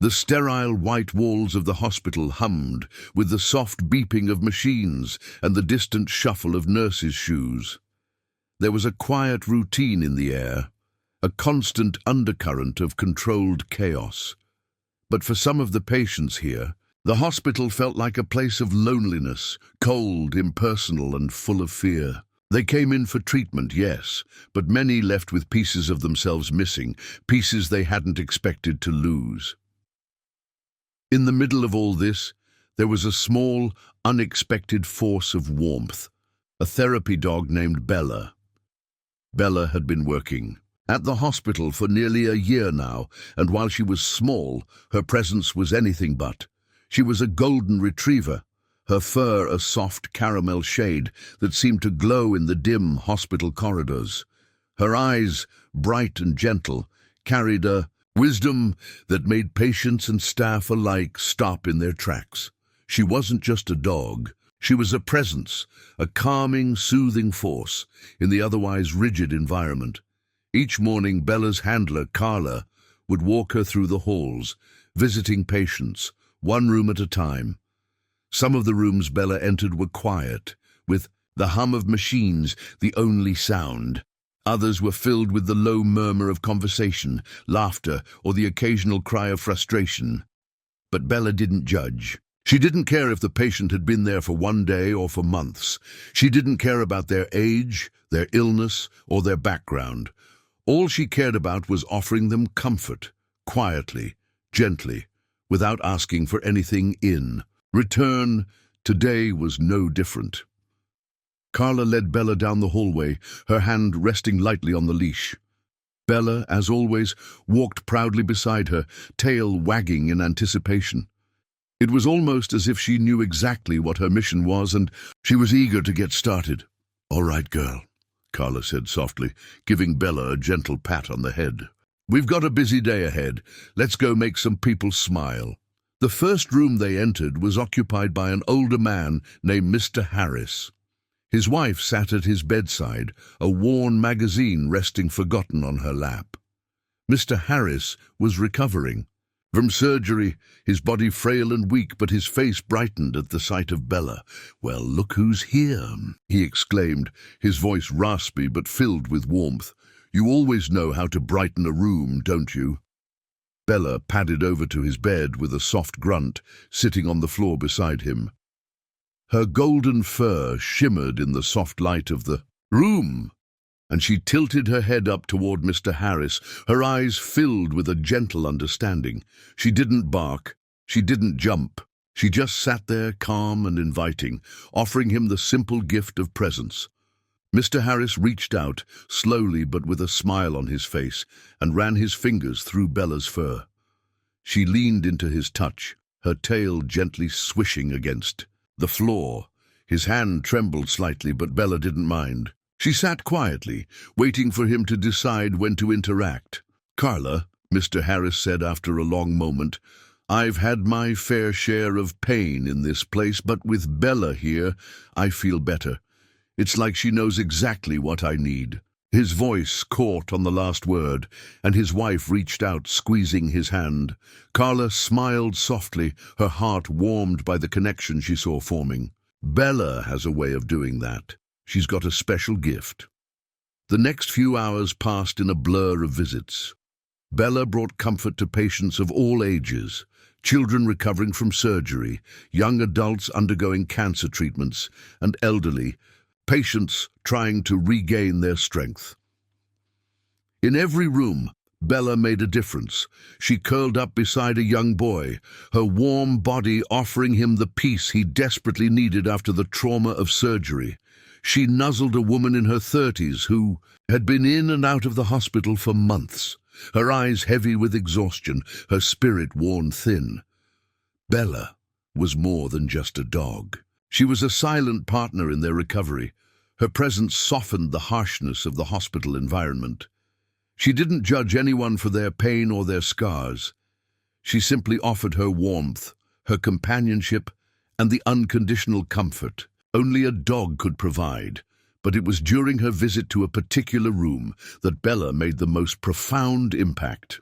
The sterile white walls of the hospital hummed with the soft beeping of machines and the distant shuffle of nurses' shoes. There was a quiet routine in the air, a constant undercurrent of controlled chaos. But for some of the patients here, the hospital felt like a place of loneliness, cold, impersonal, and full of fear. They came in for treatment, yes, but many left with pieces of themselves missing, pieces they hadn't expected to lose. In the middle of all this, there was a small, unexpected force of warmth, a therapy dog named Bella. Bella had been working at the hospital for nearly a year now, and while she was small, her presence was anything but. She was a golden retriever, her fur a soft caramel shade that seemed to glow in the dim hospital corridors. Her eyes, bright and gentle, carried a wisdom that made patients and staff alike stop in their tracks. She wasn't just a dog. She was a presence, a calming, soothing force in the otherwise rigid environment. Each morning, Bella's handler, Carla, would walk her through the halls, visiting patients, one room at a time. Some of the rooms Bella entered were quiet, with the hum of machines the only sound. Others were filled with the low murmur of conversation, laughter, or the occasional cry of frustration. But Bella didn't judge. She didn't care if the patient had been there for one day or for months. She didn't care about their age, their illness, or their background. All she cared about was offering them comfort, quietly, gently, without asking for anything in return. Today was no different. Carla led Bella down the hallway, her hand resting lightly on the leash. Bella, as always, walked proudly beside her, tail wagging in anticipation. It was almost as if she knew exactly what her mission was, and she was eager to get started. "All right, girl," Carla said softly, giving Bella a gentle pat on the head. "We've got a busy day ahead. Let's go make some people smile." The first room they entered was occupied by an older man named Mr. Harris. His wife sat at his bedside, a worn magazine resting forgotten on her lap. Mr. Harris was recovering from surgery, his body frail and weak, but his face brightened at the sight of Bella. "Well, look who's here," he exclaimed, his voice raspy but filled with warmth. "You always know how to brighten a room, don't you?" Bella padded over to his bed with a soft grunt, sitting on the floor beside him. Her golden fur shimmered in the soft light of the room, and she tilted her head up toward Mr. Harris, her eyes filled with a gentle understanding. She didn't bark, she didn't jump. She just sat there, calm and inviting, offering him the simple gift of presence. Mr. Harris reached out, slowly but with a smile on his face, and ran his fingers through Bella's fur. She leaned into his touch, her tail gently swishing against the floor. His hand trembled slightly, but Bella didn't mind. She sat quietly, waiting for him to decide when to interact. "Carla," Mr. Harris said after a long moment, "I've had my fair share of pain in this place, but with Bella here, I feel better. It's like she knows exactly what I need." His voice caught on the last word, and his wife reached out, squeezing his hand. Carla smiled softly, her heart warmed by the connection she saw forming. Bella has a way of doing that. She's got a special gift. The next few hours passed in a blur of visits. Bella brought comfort to patients of all ages, children recovering from surgery, young adults undergoing cancer treatments, and elderly patients trying to regain their strength. In every room, Bella made a difference. She curled up beside a young boy, her warm body offering him the peace he desperately needed after the trauma of surgery. She nuzzled a woman in her 30s who had been in and out of the hospital for months, her eyes heavy with exhaustion, her spirit worn thin. Bella was more than just a dog. She was a silent partner in their recovery. Her presence softened the harshness of the hospital environment. She didn't judge anyone for their pain or their scars. She simply offered her warmth, her companionship, and the unconditional comfort only a dog could provide. But it was during her visit to a particular room that Bella made the most profound impact.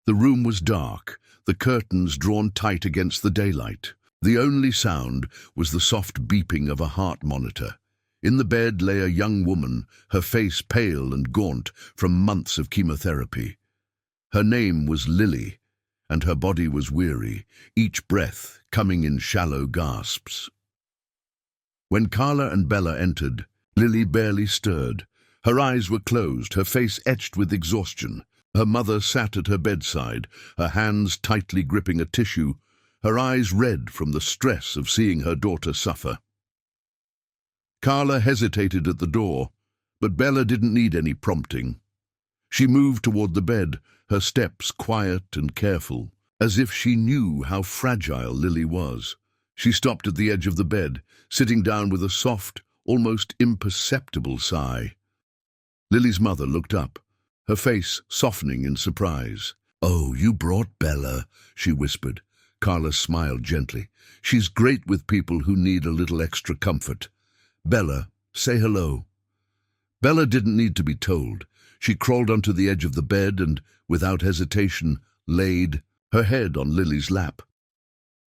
The room was dark, the curtains drawn tight against the daylight. The only sound was the soft beeping of a heart monitor. In the bed lay a young woman, her face pale and gaunt from months of chemotherapy. Her name was Lily, and her body was weary, each breath coming in shallow gasps. When Carla and Bella entered, Lily barely stirred. Her eyes were closed, her face etched with exhaustion. Her mother sat at her bedside, her hands tightly gripping a tissue, her eyes red from the stress of seeing her daughter suffer. Carla hesitated at the door, but Bella didn't need any prompting. She moved toward the bed, her steps quiet and careful, as if she knew how fragile Lily was. She stopped at the edge of the bed, sitting down with a soft, almost imperceptible sigh. Lily's mother looked up, her face softening in surprise. "Oh, you brought Bella," she whispered. Carla smiled gently. "She's great with people who need a little extra comfort. Bella, say hello." Bella didn't need to be told. She crawled onto the edge of the bed and, without hesitation, laid her head on Lily's lap.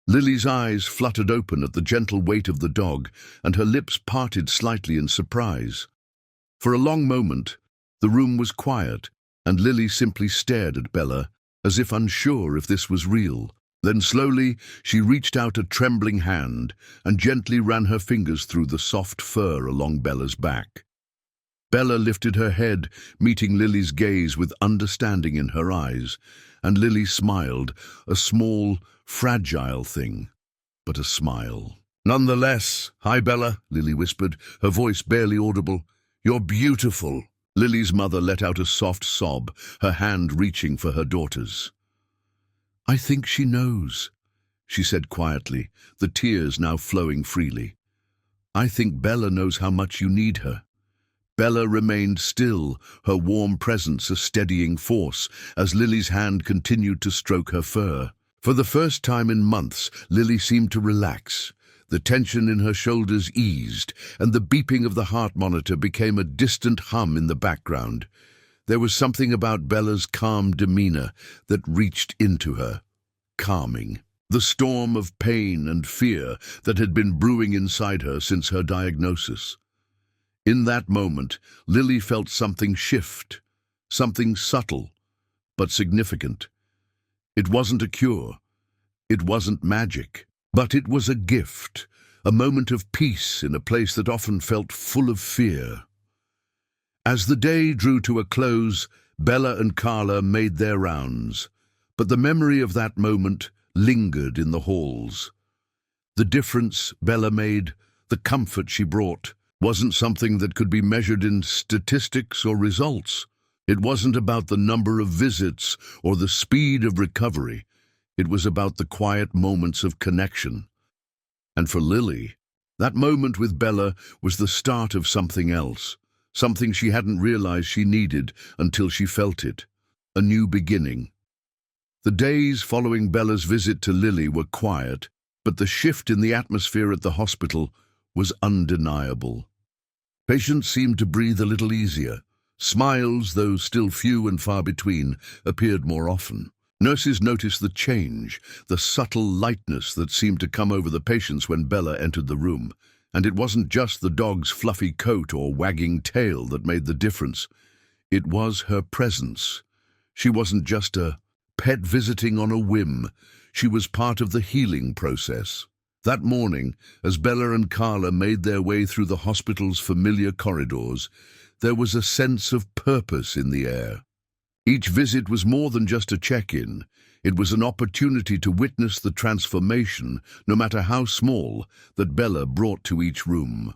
Lily's eyes fluttered open at the gentle weight of the dog, and her lips parted slightly in surprise. For a long moment, the room was quiet, and Lily simply stared at Bella, as if unsure if this was real. Then slowly, she reached out a trembling hand and gently ran her fingers through the soft fur along Bella's back. Bella lifted her head, meeting Lily's gaze with understanding in her eyes, and Lily smiled, a small, fragile thing, but a smile. "Nonetheless, hi Bella," Lily whispered, her voice barely audible. "You're beautiful." Lily's mother let out a soft sob, her hand reaching for her daughter's. "I think she knows," she said quietly, the tears now flowing freely. "I think Bella knows how much you need her." Bella remained still, her warm presence a steadying force, as Lily's hand continued to stroke her fur. For the first time in months, Lily seemed to relax. The tension in her shoulders eased, and the beeping of the heart monitor became a distant hum in the background. There was something about Bella's calm demeanor that reached into her, calming the storm of pain and fear that had been brewing inside her since her diagnosis. In that moment, Lily felt something shift, something subtle, but significant. It wasn't a cure, it wasn't magic, but it was a gift, a moment of peace in a place that often felt full of fear. As the day drew to a close, Bella and Carla made their rounds, but the memory of that moment lingered in the halls. The difference Bella made, the comfort she brought, wasn't something that could be measured in statistics or results. It wasn't about the number of visits or the speed of recovery. It was about the quiet moments of connection. And for Lily, that moment with Bella was the start of something else, something she hadn't realized she needed until she felt it, a new beginning. The days following Bella's visit to Lily were quiet, but the shift in the atmosphere at the hospital was undeniable. Patients seemed to breathe a little easier. Smiles, though still few and far between, appeared more often. Nurses noticed the change, the subtle lightness that seemed to come over the patients when Bella entered the room. And it wasn't just the dog's fluffy coat or wagging tail that made the difference. It was her presence. She wasn't just a pet visiting on a whim. She was part of the healing process. That morning, as Bella and Carla made their way through the hospital's familiar corridors, there was a sense of purpose in the air. Each visit was more than just a check-in. It was an opportunity to witness the transformation, no matter how small, that Bella brought to each room.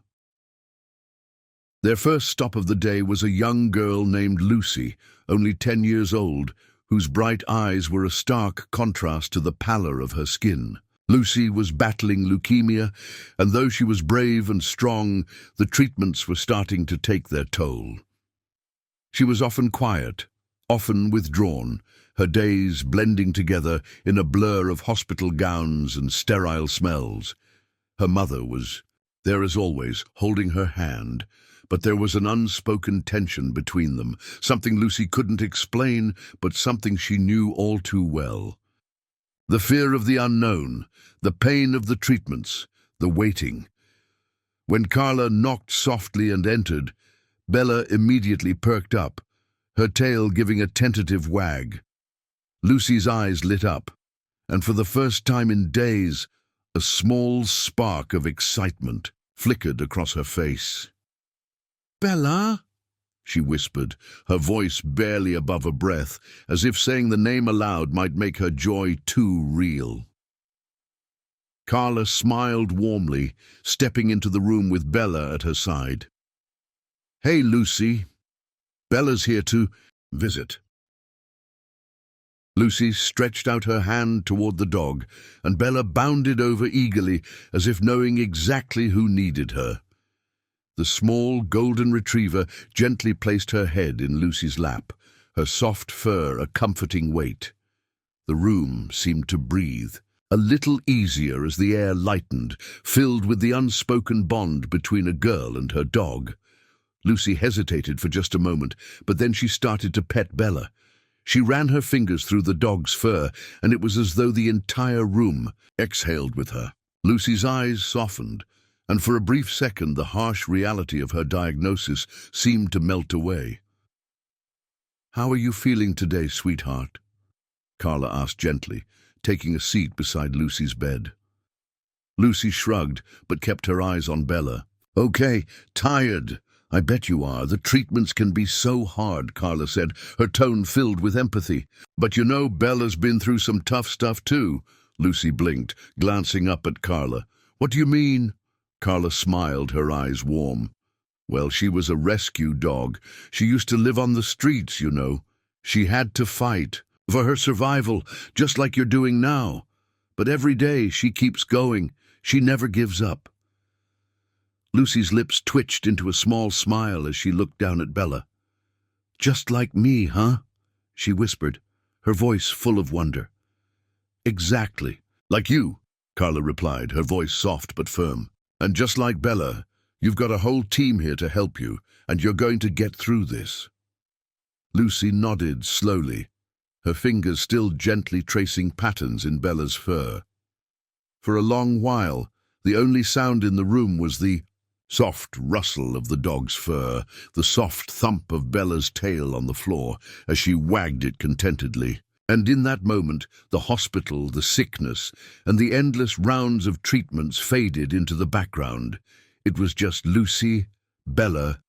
Their first stop of the day was a young girl named Lucy, only 10 years old, whose bright eyes were a stark contrast to the pallor of her skin. Lucy was battling leukemia, and though she was brave and strong, the treatments were starting to take their toll. She was often quiet, often withdrawn, her days blending together in a blur of hospital gowns and sterile smells. Her mother was there as always, holding her hand, but there was an unspoken tension between them, something Lucy couldn't explain, but something she knew all too well. The fear of the unknown, the pain of the treatments, the waiting. When Carla knocked softly and entered, Bella immediately perked up, her tail giving a tentative wag. Lucy's eyes lit up, and for the first time in days, a small spark of excitement flickered across her face. "Bella?" she whispered, her voice barely above a breath, as if saying the name aloud might make her joy too real. Carla smiled warmly, stepping into the room with Bella at her side. "Hey, Lucy. Bella's here to visit." Lucy stretched out her hand toward the dog, and Bella bounded over eagerly, as if knowing exactly who needed her. The small golden retriever gently placed her head in Lucy's lap, her soft fur a comforting weight. The room seemed to breathe, a little easier as the air lightened, filled with the unspoken bond between a girl and her dog. Lucy hesitated for just a moment, but then she started to pet Bella. She ran her fingers through the dog's fur, and it was as though the entire room exhaled with her. Lucy's eyes softened, and for a brief second the harsh reality of her diagnosis seemed to melt away. "How are you feeling today, sweetheart?" Carla asked gently, taking a seat beside Lucy's bed. Lucy shrugged, but kept her eyes on Bella. "Okay, tired. I bet you are. The treatments can be so hard," Carla said, her tone filled with empathy. "But you know Bella's been through some tough stuff too." Lucy blinked, glancing up at Carla. "What do you mean?" Carla smiled, her eyes warm. "Well, she was a rescue dog. She used to live on the streets, you know. She had to fight for her survival, just like you're doing now. But every day she keeps going. She never gives up." Lucy's lips twitched into a small smile as she looked down at Bella. "Just like me, huh?" she whispered, her voice full of wonder. "Exactly. Like you," Carla replied, her voice soft but firm. "And just like Bella, you've got a whole team here to help you, and you're going to get through this." Lucy nodded slowly, her fingers still gently tracing patterns in Bella's fur. For a long while, the only sound in the room was the soft rustle of the dog's fur, the soft thump of Bella's tail on the floor as she wagged it contentedly. And in that moment, the hospital, the sickness, and the endless rounds of treatments faded into the background. It was just Lucy, Bella,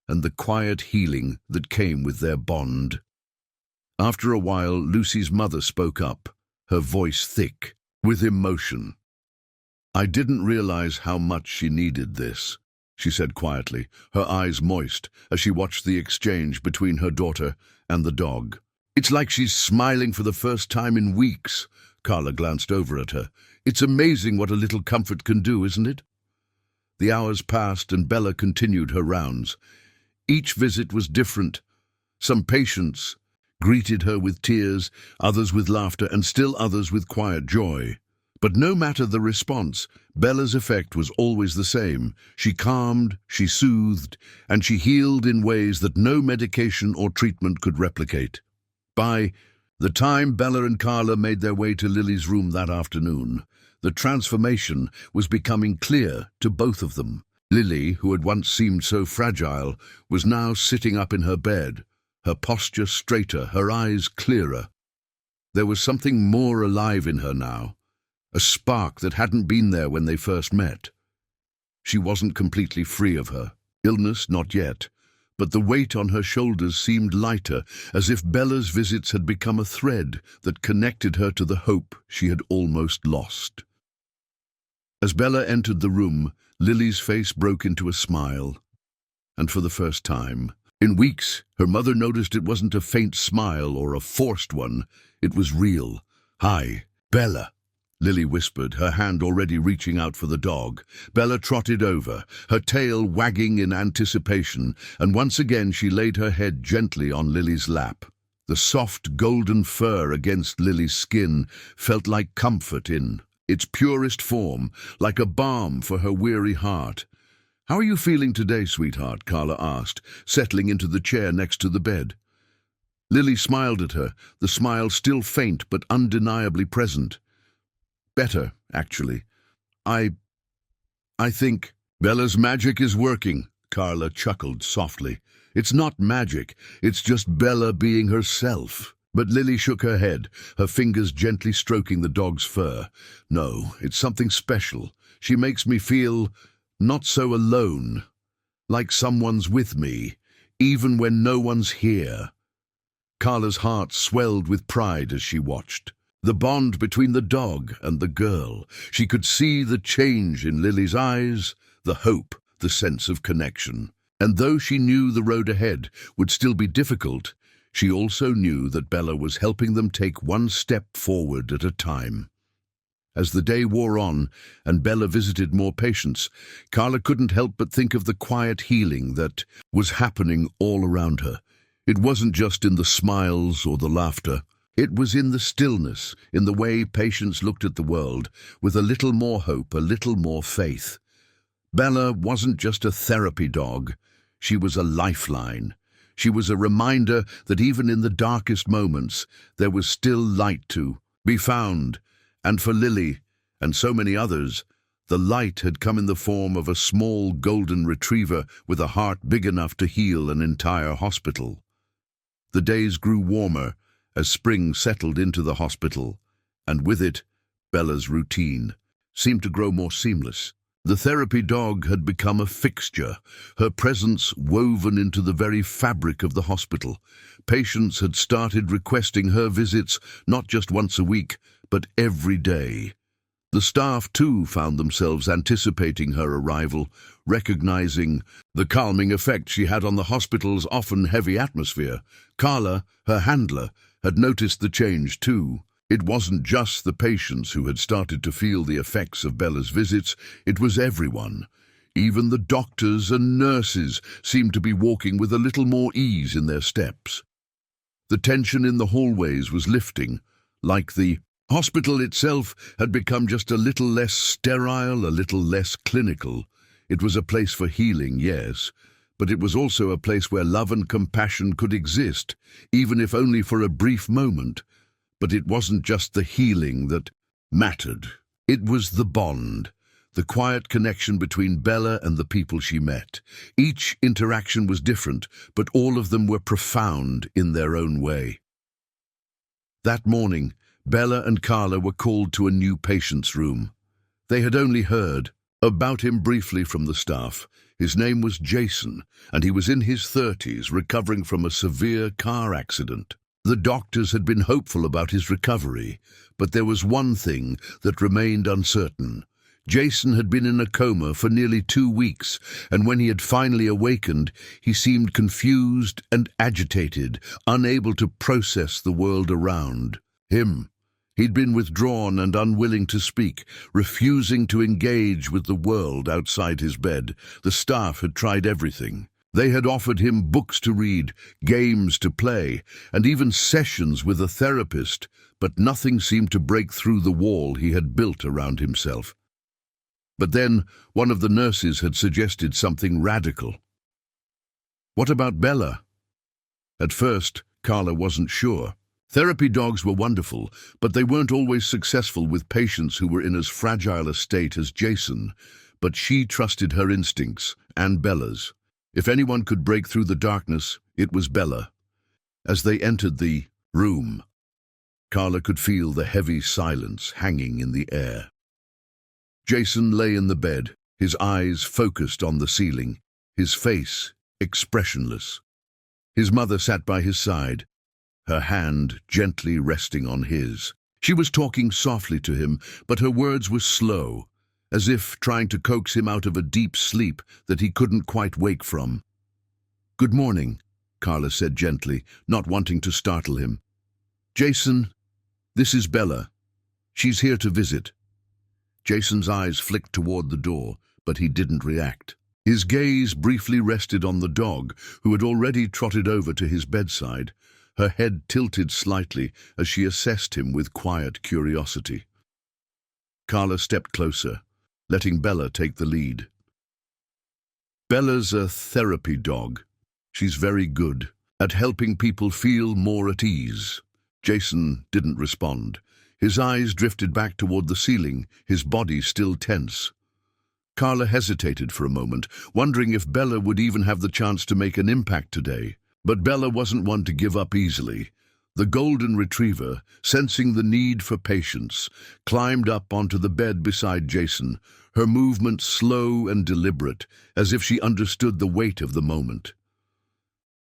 and the quiet healing that came with their bond. After a while, Lucy's mother spoke up, her voice thick, with emotion. "I didn't realize how much she needed this," she said quietly, her eyes moist as she watched the exchange between her daughter and the dog. "It's like she's smiling for the first time in weeks." Carla glanced over at her. "It's amazing what a little comfort can do, isn't it?" The hours passed and Bella continued her rounds. Each visit was different. Some patients greeted her with tears, others with laughter, and still others with quiet joy. But no matter the response, Bella's effect was always the same. She calmed, she soothed, and she healed in ways that no medication or treatment could replicate. By the time Bella and Carla made their way to Lily's room that afternoon, the transformation was becoming clear to both of them. Lily, who had once seemed so fragile, was now sitting up in her bed, her posture straighter, her eyes clearer. There was something more alive in her now, a spark that hadn't been there when they first met. She wasn't completely free of her illness, not yet, but the weight on her shoulders seemed lighter, as if Bella's visits had become a thread that connected her to the hope she had almost lost. As Bella entered the room, Lily's face broke into a smile, and for the first time in weeks, her mother noticed it wasn't a faint smile or a forced one. It was real. "Hi, Bella," Lily whispered, her hand already reaching out for the dog. Bella trotted over, her tail wagging in anticipation, and once again she laid her head gently on Lily's lap. The soft golden fur against Lily's skin felt like comfort in its purest form, like a balm for her weary heart. "How are you feeling today, sweetheart?" Carla asked, settling into the chair next to the bed. Lily smiled at her, the smile still faint but undeniably present. "Better, actually. I think Bella's magic is working," Carla chuckled softly. "It's not magic, it's just Bella being herself." But Lily shook her head, her fingers gently stroking the dog's fur. "No, it's something special. She makes me feel not so alone, like someone's with me, even when no one's here." Carla's heart swelled with pride as she watched. The bond between the dog and the girl. She could see the change in Lily's eyes, the hope, the sense of connection. And though she knew the road ahead would still be difficult, she also knew that Bella was helping them take one step forward at a time. As the day wore on and Bella visited more patients, Carla couldn't help but think of the quiet healing that was happening all around her. It wasn't just in the smiles or the laughter. It was in the stillness, in the way patients looked at the world, with a little more hope, a little more faith. Bella wasn't just a therapy dog. She was a lifeline. She was a reminder that even in the darkest moments, there was still light to be found. And for Lily, and so many others, the light had come in the form of a small golden retriever with a heart big enough to heal an entire hospital. The days grew warmer as spring settled into the hospital, and with it, Bella's routine seemed to grow more seamless. The therapy dog had become a fixture, her presence woven into the very fabric of the hospital. Patients had started requesting her visits not just once a week, but every day. The staff, too, found themselves anticipating her arrival, recognizing the calming effect she had on the hospital's often heavy atmosphere. Carla, her handler, had noticed the change, too. It wasn't just the patients who had started to feel the effects of Bella's visits, it was everyone. Even the doctors and nurses seemed to be walking with a little more ease in their steps. The tension in the hallways was lifting, like the hospital itself had become just a little less sterile, a little less clinical. It was a place for healing, yes, but it was also a place where love and compassion could exist, even if only for a brief moment. But it wasn't just the healing that mattered. It was the bond, the quiet connection between Bella and the people she met. Each interaction was different, but all of them were profound in their own way. That morning, Bella and Carla were called to a new patient's room. They had only heard about him briefly from the staff. His name was Jason, and he was in his 30s, recovering from a severe car accident. The doctors had been hopeful about his recovery, but there was one thing that remained uncertain. Jason had been in a coma for nearly 2 weeks, and when he had finally awakened, he seemed confused and agitated, unable to process the world around him. He'd been withdrawn and unwilling to speak, refusing to engage with the world outside his bed. The staff had tried everything. They had offered him books to read, games to play, and even sessions with a therapist, but nothing seemed to break through the wall he had built around himself. But then one of the nurses had suggested something radical. "What about Bella?" At first, Carla wasn't sure. Therapy dogs were wonderful, but they weren't always successful with patients who were in as fragile a state as Jason. But she trusted her instincts, and Bella's. If anyone could break through the darkness, it was Bella. As they entered the room, Carla could feel the heavy silence hanging in the air. Jason lay in the bed, his eyes focused on the ceiling, his face expressionless. His mother sat by his side, her hand gently resting on his. She was talking softly to him, but her words were slow, as if trying to coax him out of a deep sleep that he couldn't quite wake from. "Good morning," Carla said gently, not wanting to startle him. "Jason, this is Bella. She's here to visit." Jason's eyes flicked toward the door, but he didn't react. His gaze briefly rested on the dog, who had already trotted over to his bedside. Her head tilted slightly as she assessed him with quiet curiosity. Carla stepped closer, letting Bella take the lead. Bella's a therapy dog. She's very good at helping people feel more at ease. Jason didn't respond. His eyes drifted back toward the ceiling, his body still tense. Carla hesitated for a moment, wondering if Bella would even have the chance to make an impact today. But Bella wasn't one to give up easily. The golden retriever, sensing the need for patience, climbed up onto the bed beside Jason, her movement slow and deliberate, as if she understood the weight of the moment.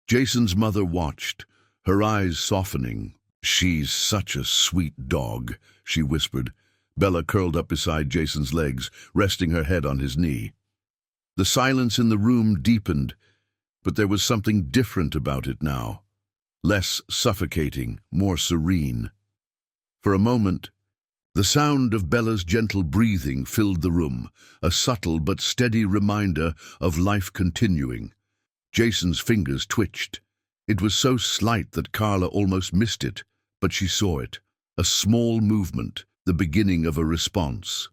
Jason's mother watched, her eyes softening. "She's such a sweet dog," she whispered. Bella curled up beside Jason's legs, resting her head on his knee. The silence in the room deepened, but there was something different about it now. Less suffocating, more serene. For a moment, the sound of Bella's gentle breathing filled the room, a subtle but steady reminder of life continuing. Jason's fingers twitched. It was so slight that Carla almost missed it, but she saw it. A small movement, the beginning of a response.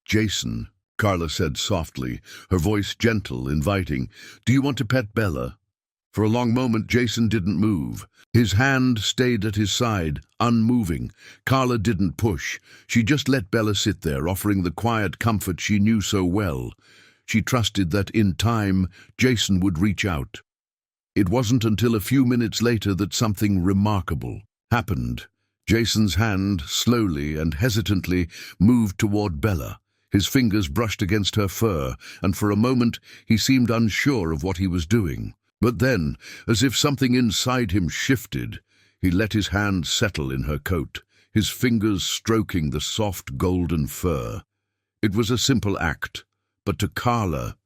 "Jason," Carla said softly, her voice gentle, inviting, "do you want to pet Bella?" For a long moment, Jason didn't move. His hand stayed at his side, unmoving. Carla didn't push. She just let Bella sit there, offering the quiet comfort she knew so well. She trusted that in time, Jason would reach out. It wasn't until a few minutes later that something remarkable happened. Jason's hand, slowly and hesitantly, moved toward Bella. His fingers brushed against her fur, and for a moment he seemed unsure of what he was doing. But then, as if something inside him shifted, he let his hand settle in her coat, his fingers stroking the soft golden fur. It was a simple act, but to Carla,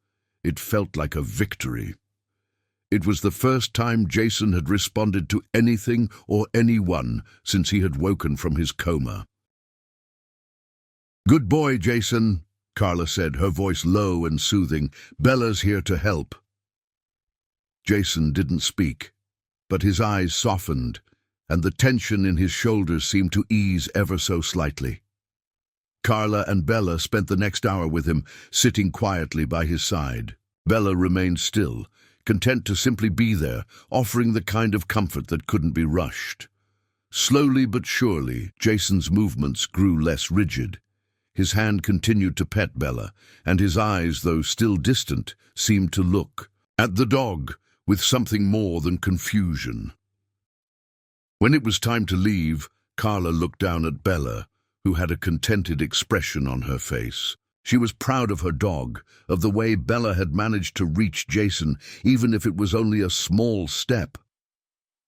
it felt like a victory. It was the first time Jason had responded to anything or anyone since he had woken from his coma. "Good boy, Jason," Carla said, her voice low and soothing. "Bella's here to help." Jason didn't speak, but his eyes softened, and the tension in his shoulders seemed to ease ever so slightly. Carla and Bella spent the next hour with him, sitting quietly by his side. Bella remained still, content to simply be there, offering the kind of comfort that couldn't be rushed. Slowly but surely, Jason's movements grew less rigid. His hand continued to pet Bella, and his eyes, though still distant, seemed to look at the dog with something more than confusion. When it was time to leave, Carla looked down at Bella, who had a contented expression on her face. She was proud of her dog, of the way Bella had managed to reach Jason, even if it was only a small step.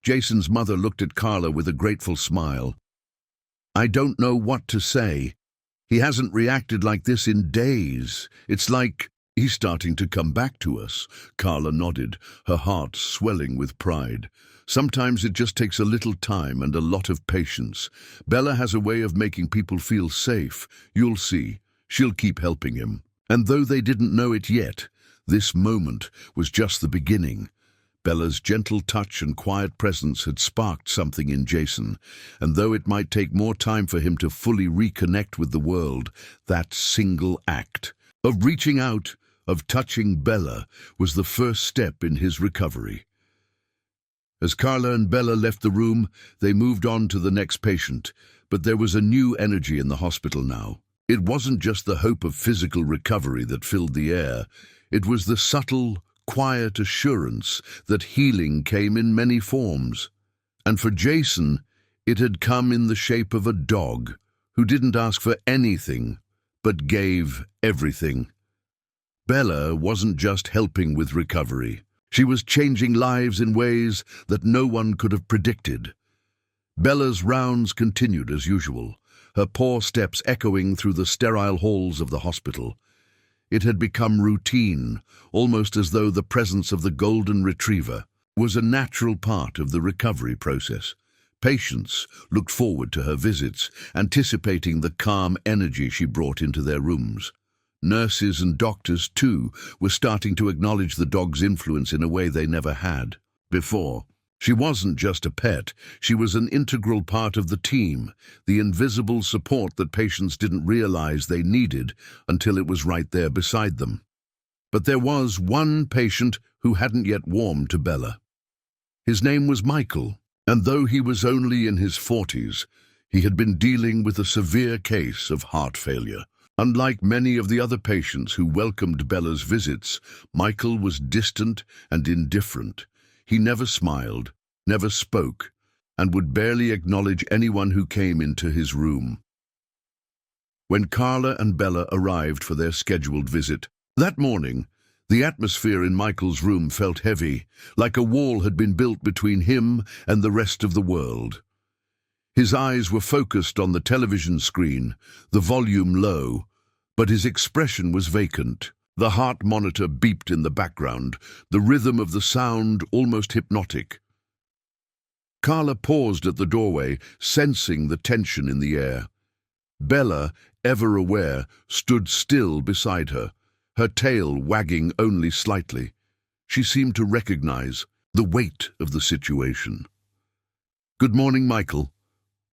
Jason's mother looked at Carla with a grateful smile. "I don't know what to say. He hasn't reacted like this in days. It's like he's starting to come back to us." Carla nodded, her heart swelling with pride. "Sometimes it just takes a little time and a lot of patience. Bella has a way of making people feel safe. You'll see. She'll keep helping him." And though they didn't know it yet, this moment was just the beginning. Bella's gentle touch and quiet presence had sparked something in Jason, and though it might take more time for him to fully reconnect with the world, that single act of reaching out, of touching Bella, was the first step in his recovery. As Carla and Bella left the room, they moved on to the next patient, but there was a new energy in the hospital now. It wasn't just the hope of physical recovery that filled the air. It was the subtle, quiet assurance that healing came in many forms. And for Jason, it had come in the shape of a dog who didn't ask for anything, but gave everything. Bella wasn't just helping with recovery. She was changing lives in ways that no one could have predicted. Bella's rounds continued as usual, her paw steps echoing through the sterile halls of the hospital. It had become routine, almost as though the presence of the golden retriever was a natural part of the recovery process. Patients looked forward to her visits, anticipating the calm energy she brought into their rooms. Nurses and doctors, too, were starting to acknowledge the dog's influence in a way they never had before. She wasn't just a pet, she was an integral part of the team, the invisible support that patients didn't realize they needed until it was right there beside them. But there was one patient who hadn't yet warmed to Bella. His name was Michael, and though he was only in his 40s, he had been dealing with a severe case of heart failure. Unlike many of the other patients who welcomed Bella's visits, Michael was distant and indifferent. He never smiled, never spoke, and would barely acknowledge anyone who came into his room. When Carla and Bella arrived for their scheduled visit, that morning, the atmosphere in Michael's room felt heavy, like a wall had been built between him and the rest of the world. His eyes were focused on the television screen, the volume low, but his expression was vacant. The heart monitor beeped in the background, the rhythm of the sound almost hypnotic. Carla paused at the doorway, sensing the tension in the air. Bella, ever aware, stood still beside her, her tail wagging only slightly. She seemed to recognize the weight of the situation. "Good morning, Michael,"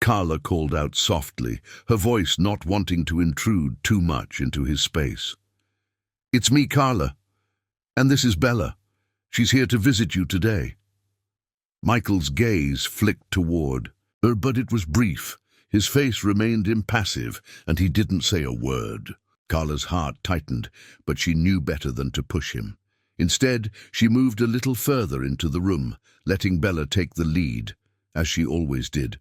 Carla called out softly, her voice not wanting to intrude too much into his space. "It's me, Carla, and this is Bella. She's here to visit you today." Michael's gaze flicked toward her, but it was brief. His face remained impassive, and he didn't say a word. Carla's heart tightened, but she knew better than to push him. Instead, she moved a little further into the room, letting Bella take the lead, as she always did.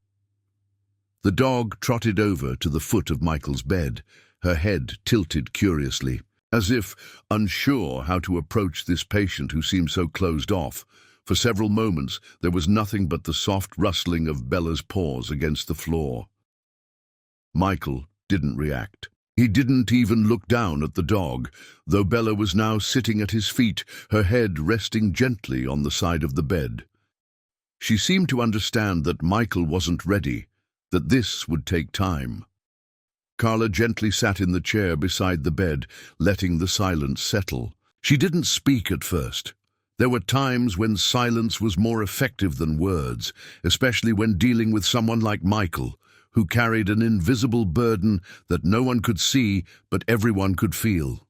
The dog trotted over to the foot of Michael's bed, her head tilted curiously, as if unsure how to approach this patient who seemed so closed off. For several moments, there was nothing but the soft rustling of Bella's paws against the floor. Michael didn't react. He didn't even look down at the dog, though Bella was now sitting at his feet, her head resting gently on the side of the bed. She seemed to understand that Michael wasn't ready, that this would take time. Carla gently sat in the chair beside the bed, letting the silence settle. She didn't speak at first. There were times when silence was more effective than words, especially when dealing with someone like Michael, who carried an invisible burden that no one could see but everyone could feel.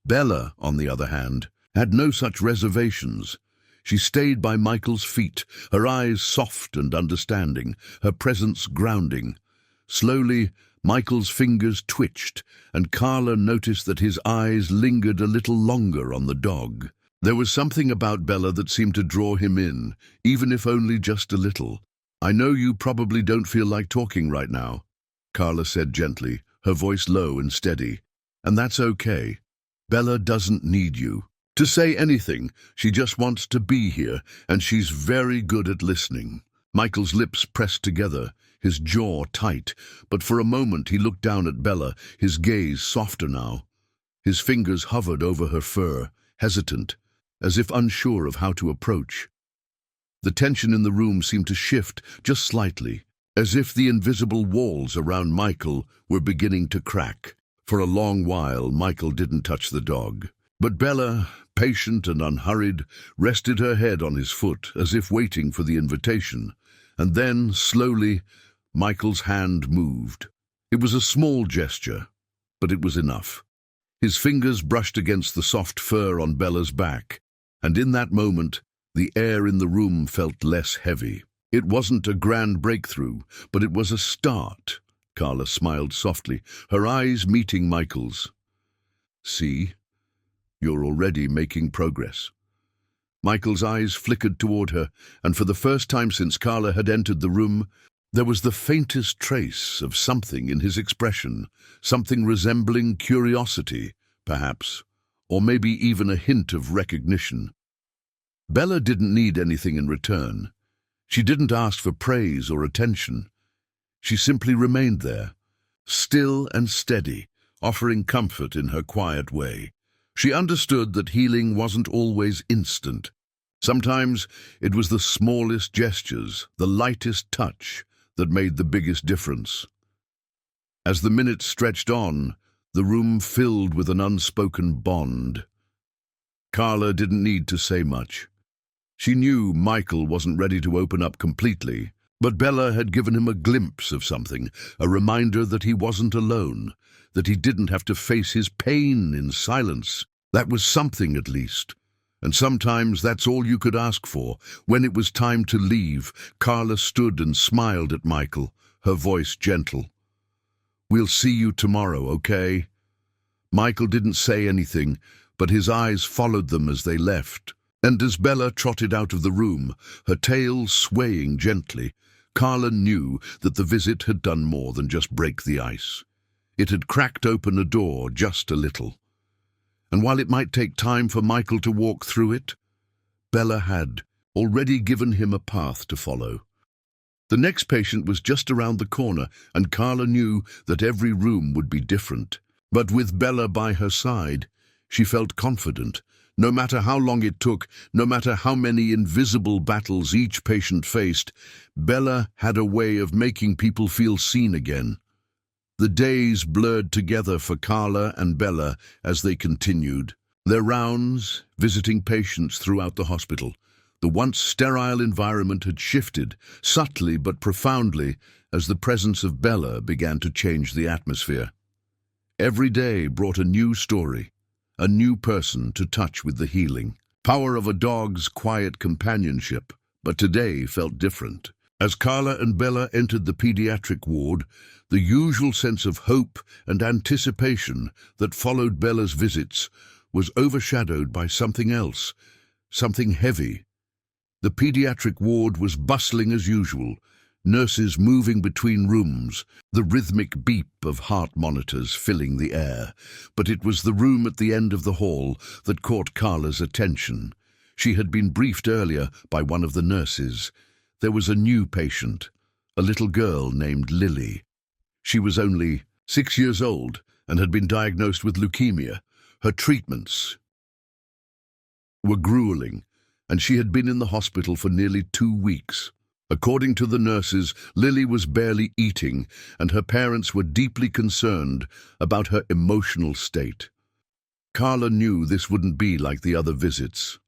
Bella, on the other hand, had no such reservations. She stayed by Michael's feet, her eyes soft and understanding, her presence grounding. Slowly, Michael's fingers twitched, and Carla noticed that his eyes lingered a little longer on the dog. There was something about Bella that seemed to draw him in, even if only just a little. "I know you probably don't feel like talking right now," Carla said gently, her voice low and steady. "And that's okay. Bella doesn't need you to say anything. She just wants to be here, and she's very good at listening." Michael's lips pressed together, his jaw tight, but for a moment he looked down at Bella, his gaze softer now. His fingers hovered over her fur, hesitant, as if unsure of how to approach. The tension in the room seemed to shift just slightly, as if the invisible walls around Michael were beginning to crack. For a long while, Michael didn't touch the dog. But Bella, patient and unhurried, rested her head on his foot, as if waiting for the invitation. And then, slowly, Michael's hand moved. It was a small gesture, but it was enough. His fingers brushed against the soft fur on Bella's back, and in that moment, the air in the room felt less heavy. It wasn't a grand breakthrough, but it was a start. Carla smiled softly, her eyes meeting Michael's. "See, you're already making progress." Michael's eyes flickered toward her, and for the first time since Carla had entered the room, there was the faintest trace of something in his expression, something resembling curiosity, perhaps, or maybe even a hint of recognition. Bella didn't need anything in return. She didn't ask for praise or attention. She simply remained there, still and steady, offering comfort in her quiet way. She understood that healing wasn't always instant. Sometimes it was the smallest gestures, the lightest touch, that made the biggest difference. As the minutes stretched on, the room filled with an unspoken bond. Carla didn't need to say much. She knew Michael wasn't ready to open up completely, but Bella had given him a glimpse of something, a reminder that he wasn't alone, that he didn't have to face his pain in silence. That was something at least. And sometimes that's all you could ask for. When it was time to leave, Carla stood and smiled at Michael, her voice gentle. "We'll see you tomorrow, okay?" Michael didn't say anything, but his eyes followed them as they left. And as Bella trotted out of the room, her tail swaying gently, Carla knew that the visit had done more than just break the ice. It had cracked open a door just a little. And while it might take time for Michael to walk through it, Bella had already given him a path to follow. The next patient was just around the corner, and Carla knew that every room would be different. But with Bella by her side, she felt confident. No matter how long it took, no matter how many invisible battles each patient faced, Bella had a way of making people feel seen again. The days blurred together for Carla and Bella as they continued their rounds, visiting patients throughout the hospital. The once sterile environment had shifted, subtly but profoundly, as the presence of Bella began to change the atmosphere. Every day brought a new story, a new person to touch with the healing power of a dog's quiet companionship, but today felt different. As Carla and Bella entered the pediatric ward, the usual sense of hope and anticipation that followed Bella's visits was overshadowed by something else, something heavy. The pediatric ward was bustling as usual, nurses moving between rooms, the rhythmic beep of heart monitors filling the air. But it was the room at the end of the hall that caught Carla's attention. She had been briefed earlier by one of the nurses. There was a new patient, a little girl named Lily. She was only 6 years old and had been diagnosed with leukemia. Her treatments were grueling, and she had been in the hospital for nearly 2 weeks. According to the nurses, Lily was barely eating, and her parents were deeply concerned about her emotional state. Carla knew this wouldn't be like the other visits.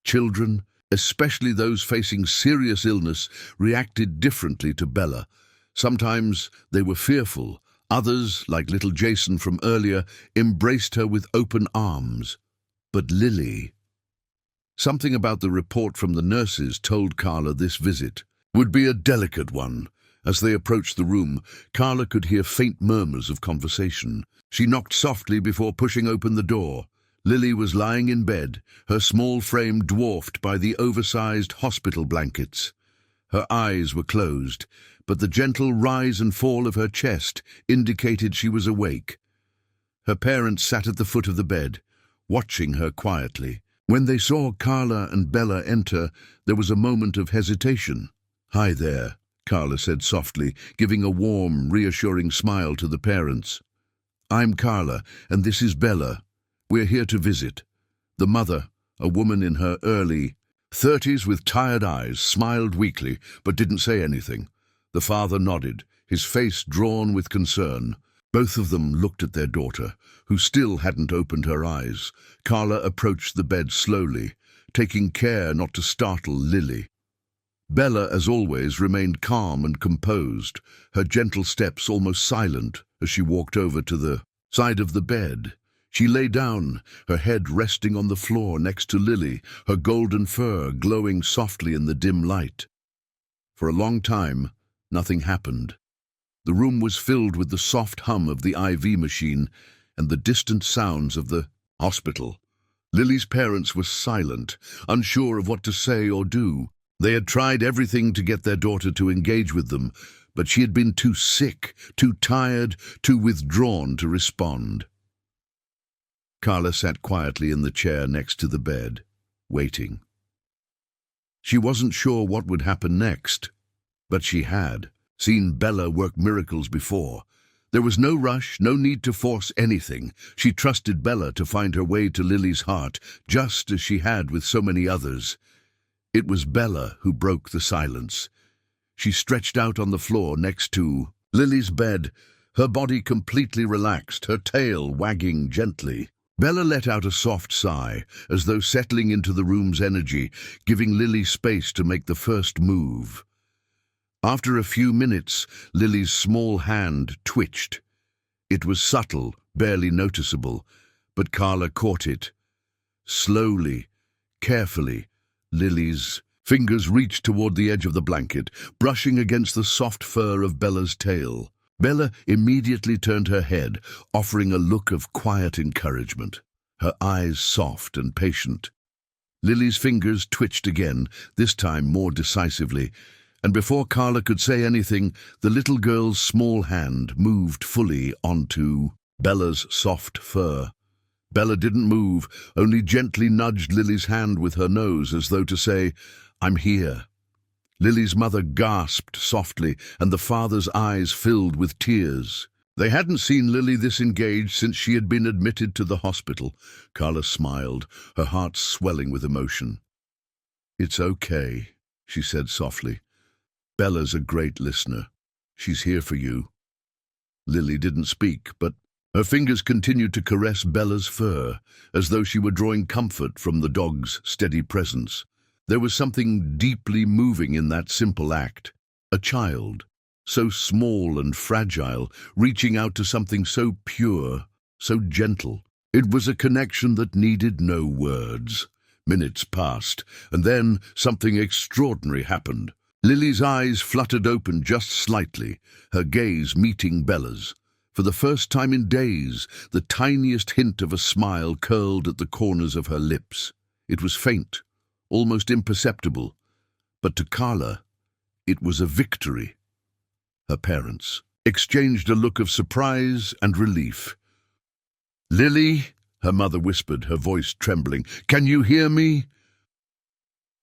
Children, especially those facing serious illness, reacted differently to Bella. Sometimes they were fearful. Others, like little Jason from earlier, embraced her with open arms. But Lily... Something about the report from the nurses told Carla this visit would be a delicate one. As they approached the room, Carla could hear faint murmurs of conversation. She knocked softly before pushing open the door. Lily was lying in bed, her small frame dwarfed by the oversized hospital blankets. Her eyes were closed, but the gentle rise and fall of her chest indicated she was awake. Her parents sat at the foot of the bed, watching her quietly. When they saw Carla and Bella enter, there was a moment of hesitation. "Hi there," Carla said softly, giving a warm, reassuring smile to the parents. "I'm Carla, and this is Bella. We're here to visit." The mother, a woman in her early 30s with tired eyes, smiled weakly, but didn't say anything. The father nodded, his face drawn with concern. Both of them looked at their daughter, who still hadn't opened her eyes. Carla approached the bed slowly, taking care not to startle Lily. Bella, as always, remained calm and composed, her gentle steps almost silent as she walked over to the side of the bed. She lay down, her head resting on the floor next to Lily, her golden fur glowing softly in the dim light. For a long time, nothing happened. The room was filled with the soft hum of the IV machine and the distant sounds of the hospital. Lily's parents were silent, unsure of what to say or do. They had tried everything to get their daughter to engage with them, but she had been too sick, too tired, too withdrawn to respond. Carla sat quietly in the chair next to the bed, waiting. She wasn't sure what would happen next, but she had seen Bella work miracles before. There was no rush, no need to force anything. She trusted Bella to find her way to Lily's heart, just as she had with so many others. It was Bella who broke the silence. She stretched out on the floor next to Lily's bed, her body completely relaxed, her tail wagging gently. Bella let out a soft sigh, as though settling into the room's energy, giving Lily space to make the first move. After a few minutes, Lily's small hand twitched. It was subtle, barely noticeable, but Carla caught it. Slowly, carefully, Lily's fingers reached toward the edge of the blanket, brushing against the soft fur of Bella's tail. Bella immediately turned her head, offering a look of quiet encouragement, her eyes soft and patient. Lily's fingers twitched again, this time more decisively, and before Carla could say anything, the little girl's small hand moved fully onto Bella's soft fur. Bella didn't move, only gently nudged Lily's hand with her nose as though to say, "I'm here." Lily's mother gasped softly, and the father's eyes filled with tears. They hadn't seen Lily this engaged since she had been admitted to the hospital. Carla smiled, her heart swelling with emotion. "It's okay," she said softly. "Bella's a great listener. She's here for you." Lily didn't speak, but her fingers continued to caress Bella's fur, as though she were drawing comfort from the dog's steady presence. There was something deeply moving in that simple act. A child, so small and fragile, reaching out to something so pure, so gentle. It was a connection that needed no words. Minutes passed, and then something extraordinary happened. Lily's eyes fluttered open just slightly, her gaze meeting Bella's. For the first time in days, the tiniest hint of a smile curled at the corners of her lips. It was faint, almost imperceptible, but to Carla, it was a victory. Her parents exchanged a look of surprise and relief. "Lily," her mother whispered, her voice trembling, "can you hear me?"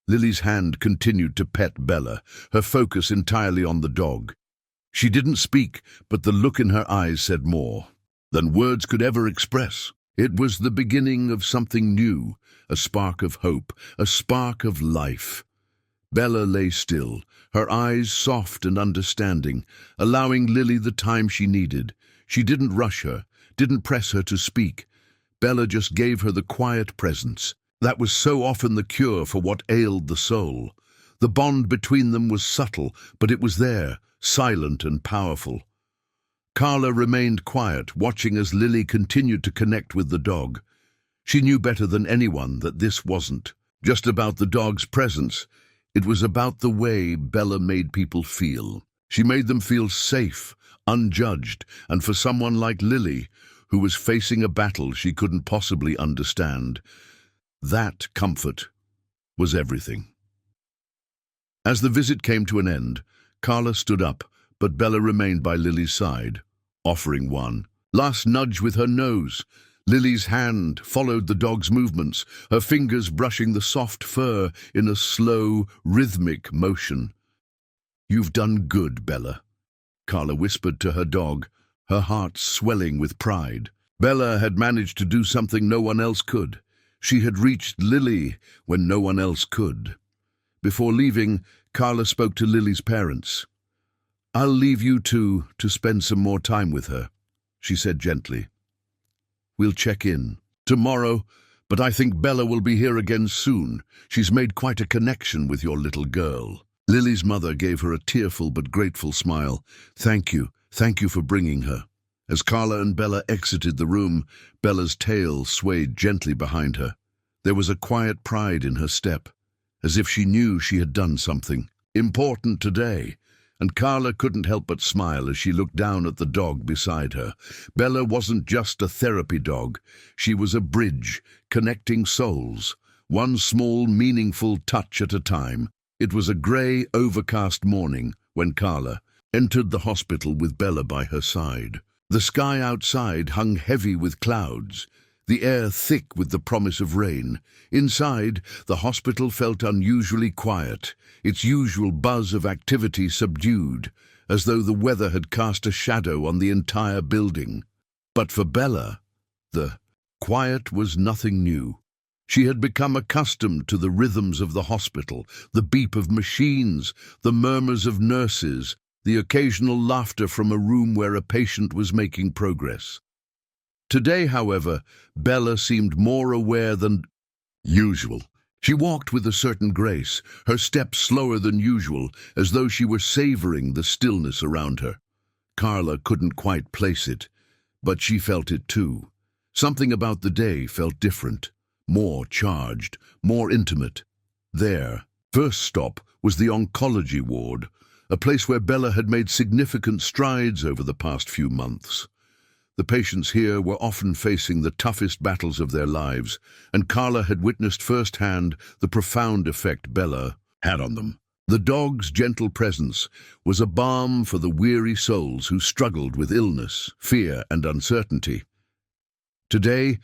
Lily's hand continued to pet Bella, her focus entirely on the dog. She didn't speak, but the look in her eyes said more than words could ever express. It was the beginning of something new, a spark of hope, a spark of life. Bella lay still, her eyes soft and understanding, allowing Lily the time she needed. She didn't rush her, didn't press her to speak. Bella just gave her the quiet presence. That was so often the cure for what ailed the soul. The bond between them was subtle, but it was there, silent and powerful. Carla remained quiet, watching as Lily continued to connect with the dog. She knew better than anyone that this wasn't just about the dog's presence. It was about the way Bella made people feel. She made them feel safe, unjudged, and for someone like Lily, who was facing a battle she couldn't possibly understand, that comfort was everything. As the visit came to an end, Carla stood up, but Bella remained by Lily's side, offering one last nudge with her nose. Lily's hand followed the dog's movements, her fingers brushing the soft fur in a slow, rhythmic motion. "You've done good, Bella," Carla whispered to her dog, her heart swelling with pride. Bella had managed to do something no one else could. She had reached Lily when no one else could. Before leaving, Carla spoke to Lily's parents. "I'll leave you two to spend some more time with her," she said gently. "We'll check in tomorrow, but I think Bella will be here again soon. She's made quite a connection with your little girl." Lily's mother gave her a tearful but grateful smile. Thank you for bringing her." As Carla and Bella exited the room, Bella's tail swayed gently behind her. There was a quiet pride in her step, as if she knew she had done something important today, and Carla couldn't help but smile as she looked down at the dog beside her. Bella wasn't just a therapy dog. She was a bridge, connecting souls, one small, meaningful touch at a time. It was a grey, overcast morning when Carla entered the hospital with Bella by her side. The sky outside hung heavy with clouds, the air thick with the promise of rain. Inside, the hospital felt unusually quiet, its usual buzz of activity subdued, as though the weather had cast a shadow on the entire building. But for Bella, the quiet was nothing new. She had become accustomed to the rhythms of the hospital, the beep of machines, the murmurs of nurses, the occasional laughter from a room where a patient was making progress. Today, however, Bella seemed more aware than usual. She walked with a certain grace, her steps slower than usual, as though she were savoring the stillness around her. Carla couldn't quite place it, but she felt it too. Something about the day felt different, more charged, more intimate. Their first stop was the oncology ward, a place where Bella had made significant strides over the past few months. The patients here were often facing the toughest battles of their lives, and Carla had witnessed firsthand the profound effect Bella had on them. The dog's gentle presence was a balm for the weary souls who struggled with illness, fear, and uncertainty. Today,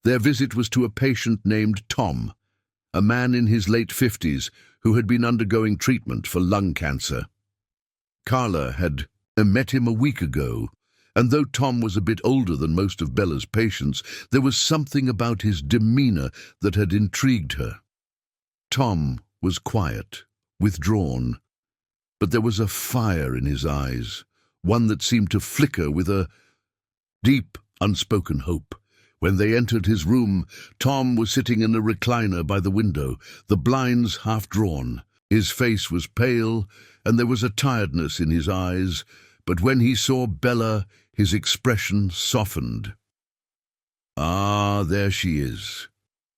their visit was to a patient named Tom, a man in his late 50s who had been undergoing treatment for lung cancer. Carla had met him a week ago, and though Tom was a bit older than most of Bella's patients, there was something about his demeanor that had intrigued her. Tom was quiet, withdrawn, but there was a fire in his eyes, one that seemed to flicker with a deep, unspoken hope. When they entered his room, Tom was sitting in a recliner by the window, the blinds half drawn. His face was pale, and there was a tiredness in his eyes, but when he saw Bella, his expression softened. "Ah, there she is,"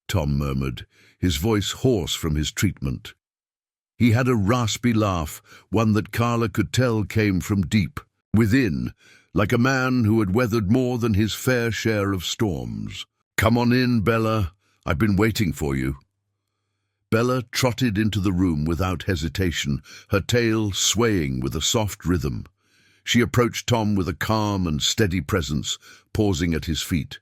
Tom murmured, his voice hoarse from his treatment. He had a raspy laugh, one that Carla could tell came from deep within, like a man who had weathered more than his fair share of storms. "Come on in, Bella. I've been waiting for you." Bella trotted into the room without hesitation, her tail swaying with a soft rhythm. She approached Tom with a calm and steady presence, pausing at his feet.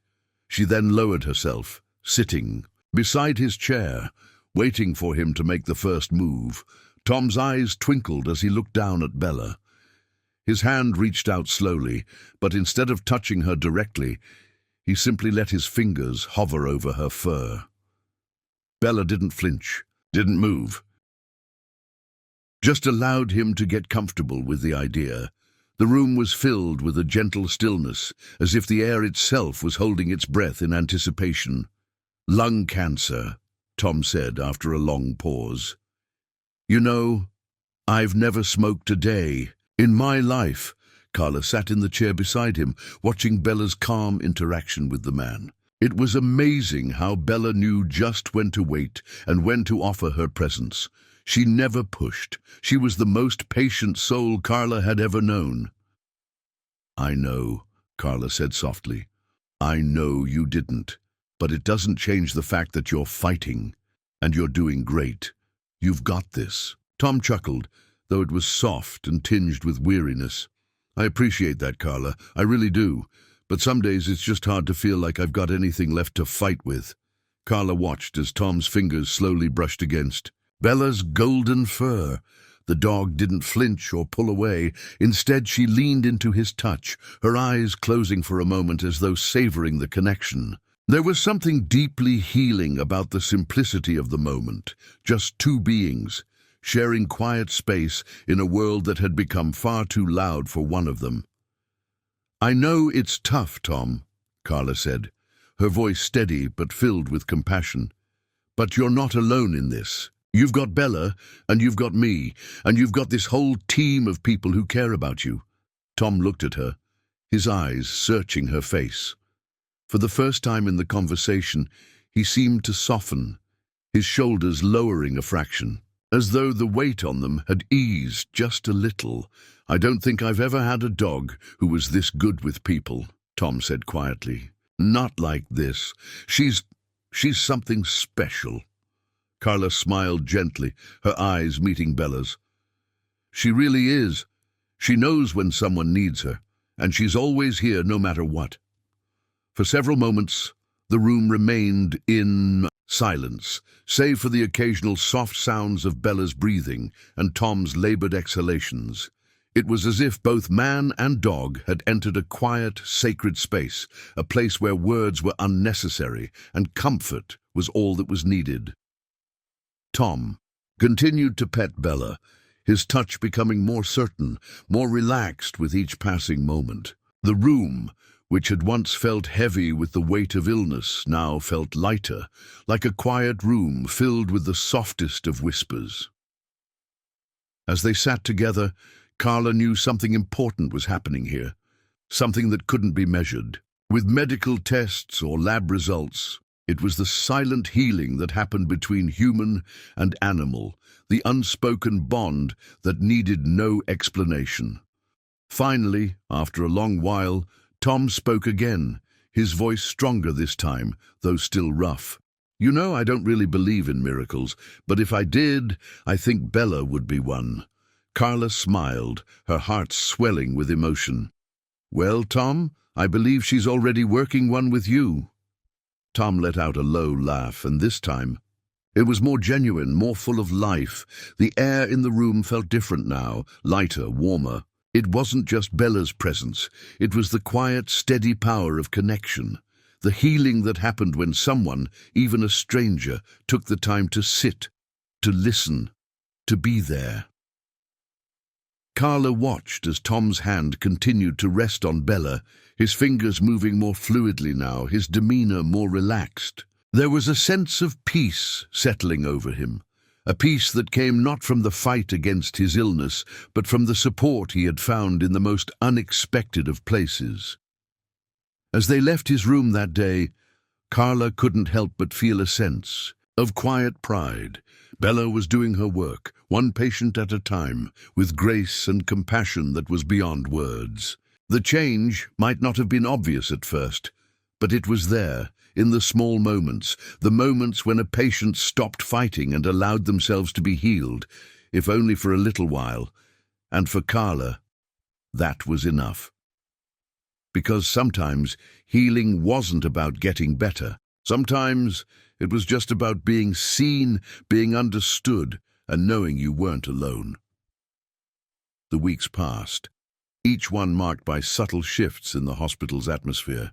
She then lowered herself, sitting beside his chair, waiting for him to make the first move. Tom's eyes twinkled as he looked down at Bella. His hand reached out slowly, but instead of touching her directly, he simply let his fingers hover over her fur. Bella didn't flinch, didn't move. Just allowed him to get comfortable with the idea. The room was filled with a gentle stillness, as if the air itself was holding its breath in anticipation. "Lung cancer," Tom said after a long pause. "You know, I've never smoked a day in my life." Carla sat in the chair beside him, watching Bella's calm interaction with the man. It was amazing how Bella knew just when to wait and when to offer her presence. She never pushed. She was the most patient soul Carla had ever known. "I know," Carla said softly. "I know you didn't. But it doesn't change the fact that you're fighting, and you're doing great. You've got this." Tom chuckled, though it was soft and tinged with weariness. "I appreciate that, Carla. I really do. But some days it's just hard to feel like I've got anything left to fight with." Carla watched as Tom's fingers slowly brushed against Bella's golden fur. The dog didn't flinch or pull away. Instead, she leaned into his touch, her eyes closing for a moment as though savoring the connection. There was something deeply healing about the simplicity of the moment, just two beings, sharing quiet space in a world that had become far too loud for one of them. "I know it's tough, Tom," Carla said, her voice steady but filled with compassion. "But you're not alone in this. You've got Bella, and you've got me, and you've got this whole team of people who care about you." Tom looked at her, his eyes searching her face. For the first time in the conversation, he seemed to soften, his shoulders lowering a fraction, as though the weight on them had eased just a little. "I don't think I've ever had a dog who was this good with people," Tom said quietly. "Not like this. She's something special." Carla smiled gently, her eyes meeting Bella's. "She really is. She knows when someone needs her, and she's always here no matter what." For several moments, the room remained in silence, save for the occasional soft sounds of Bella's breathing and Tom's labored exhalations. It was as if both man and dog had entered a quiet, sacred space, a place where words were unnecessary and comfort was all that was needed. Tom continued to pet Bella, his touch becoming more certain, more relaxed with each passing moment. The room, which had once felt heavy with the weight of illness, now felt lighter, like a quiet room filled with the softest of whispers. As they sat together, Carla knew something important was happening here, something that couldn't be measured. With medical tests or lab results, it was the silent healing that happened between human and animal, the unspoken bond that needed no explanation. Finally, after a long while, Tom spoke again, his voice stronger this time, though still rough. "You know, I don't really believe in miracles, but if I did, I think Bella would be one." Carla smiled, her heart swelling with emotion. "Well, Tom, I believe she's already working one with you." Tom let out a low laugh, and this time it was more genuine, more full of life. The air in the room felt different now, lighter, warmer. It wasn't just Bella's presence, it was the quiet, steady power of connection, the healing that happened when someone, even a stranger, took the time to sit, to listen, to be there. Carla watched as Tom's hand continued to rest on Bella, his fingers moving more fluidly now, his demeanor more relaxed. There was a sense of peace settling over him, a peace that came not from the fight against his illness, but from the support he had found in the most unexpected of places. As they left his room that day, Carla couldn't help but feel a sense of quiet pride. Bella was doing her work, one patient at a time, with grace and compassion that was beyond words. The change might not have been obvious at first, but it was there, in the small moments, the moments when a patient stopped fighting and allowed themselves to be healed, if only for a little while. And for Carla, that was enough. Because sometimes healing wasn't about getting better. Sometimes it was just about being seen, being understood, and knowing you weren't alone. The weeks passed, each one marked by subtle shifts in the hospital's atmosphere.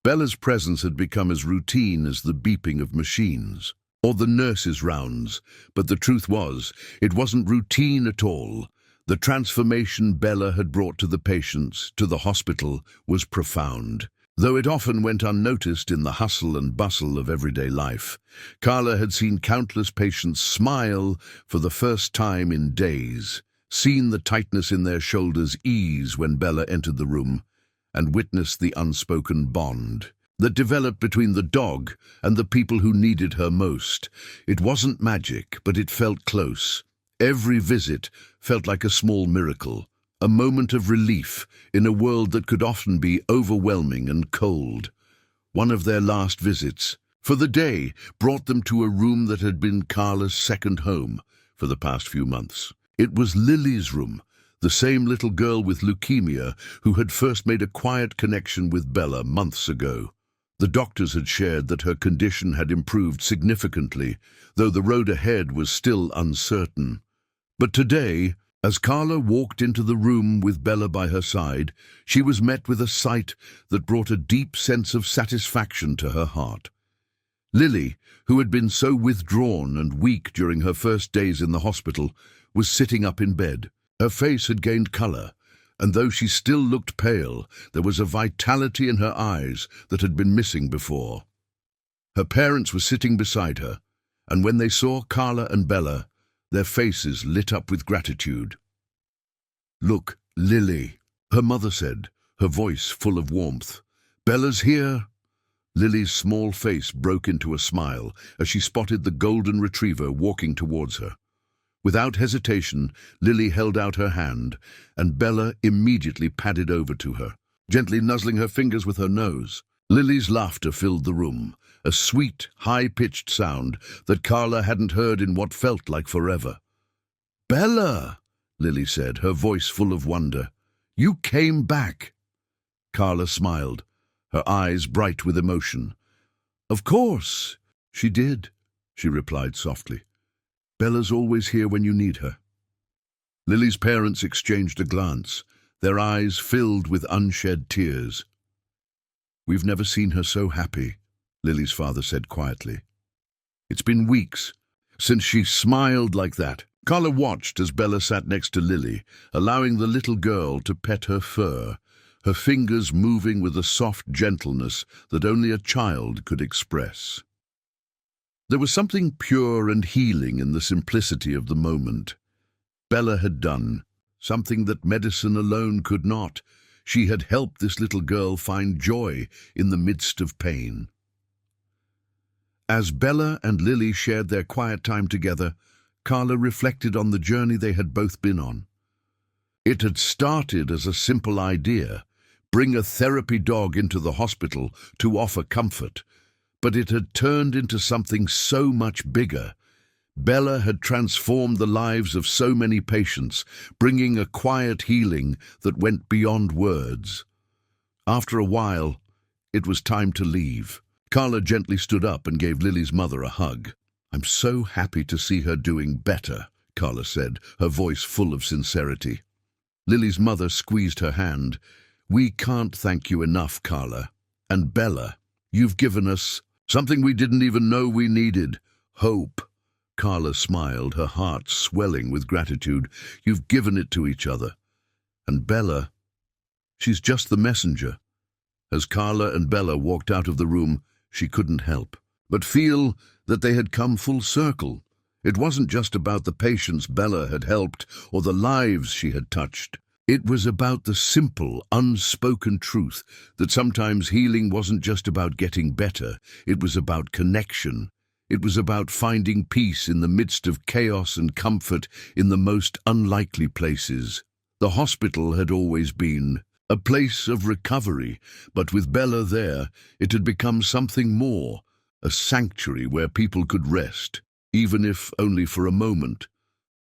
Bella's presence had become as routine as the beeping of machines, or the nurses' rounds, but the truth was, it wasn't routine at all. The transformation Bella had brought to the patients, to the hospital, was profound. Though it often went unnoticed in the hustle and bustle of everyday life, Carla had seen countless patients smile for the first time in days, seen the tightness in their shoulders ease when Bella entered the room, and witnessed the unspoken bond that developed between the dog and the people who needed her most. It wasn't magic, but it felt close. Every visit felt like a small miracle, a moment of relief in a world that could often be overwhelming and cold. One of their last visits, for the day, brought them to a room that had been Carla's second home for the past few months. It was Lily's room, the same little girl with leukemia who had first made a quiet connection with Bella months ago. The doctors had shared that her condition had improved significantly, though the road ahead was still uncertain. But today, as Carla walked into the room with Bella by her side, she was met with a sight that brought a deep sense of satisfaction to her heart. Lily, who had been so withdrawn and weak during her first days in the hospital, was sitting up in bed. Her face had gained color, and though she still looked pale, there was a vitality in her eyes that had been missing before. Her parents were sitting beside her, and when they saw Carla and Bella, their faces lit up with gratitude. "Look, Lily," her mother said, her voice full of warmth. "Bella's here." Lily's small face broke into a smile as she spotted the golden retriever walking towards her. Without hesitation, Lily held out her hand, and Bella immediately padded over to her, gently nuzzling her fingers with her nose. Lily's laughter filled the room, a sweet, high-pitched sound that Carla hadn't heard in what felt like forever. "Bella," Lily said, her voice full of wonder. "You came back." Carla smiled, her eyes bright with emotion. "Of course." "She did," she replied softly. "Bella's always here when you need her." Lily's parents exchanged a glance, their eyes filled with unshed tears. "We've never seen her so happy," Lily's father said quietly. "It's been weeks since she smiled like that." Carla watched as Bella sat next to Lily, allowing the little girl to pet her fur, her fingers moving with a soft gentleness that only a child could express. There was something pure and healing in the simplicity of the moment. Bella had done something that medicine alone could not. She had helped this little girl find joy in the midst of pain. As Bella and Lily shared their quiet time together, Carla reflected on the journey they had both been on. It had started as a simple idea: bring a therapy dog into the hospital to offer comfort. But it had turned into something so much bigger. Bella had transformed the lives of so many patients, bringing a quiet healing that went beyond words. After a while, it was time to leave. Carla gently stood up and gave Lily's mother a hug. "I'm so happy to see her doing better," Carla said, her voice full of sincerity. Lily's mother squeezed her hand. "We can't thank you enough, Carla. And Bella, you've given us something we didn't even know we needed: hope." Carla smiled, her heart swelling with gratitude. "You've given it to each other. And Bella, she's just the messenger." As Carla and Bella walked out of the room, she couldn't help but feel that they had come full circle. It wasn't just about the patients Bella had helped or the lives she had touched. It was about the simple, unspoken truth that sometimes healing wasn't just about getting better. It was about connection. It was about finding peace in the midst of chaos and comfort in the most unlikely places. The hospital had always been a place of recovery, but with Bella there, it had become something more: a sanctuary where people could rest, even if only for a moment,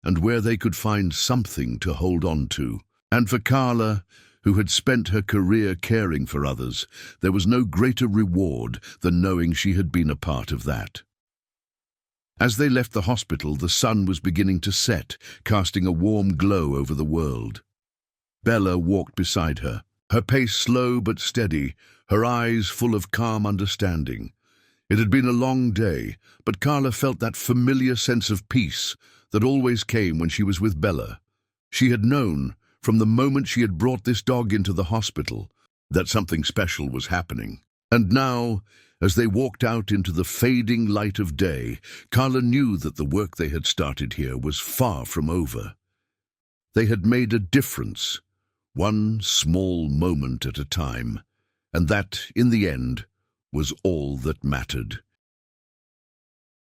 and where they could find something to hold on to. And for Carla, who had spent her career caring for others, there was no greater reward than knowing she had been a part of that. As they left the hospital, the sun was beginning to set, casting a warm glow over the world. Bella walked beside her, her pace slow but steady, her eyes full of calm understanding. It had been a long day, but Carla felt that familiar sense of peace that always came when she was with Bella. She had known, from the moment she had brought this dog into the hospital, that something special was happening. And now, as they walked out into the fading light of day, Carla knew that the work they had started here was far from over. They had made a difference, one small moment at a time, and that, in the end, was all that mattered.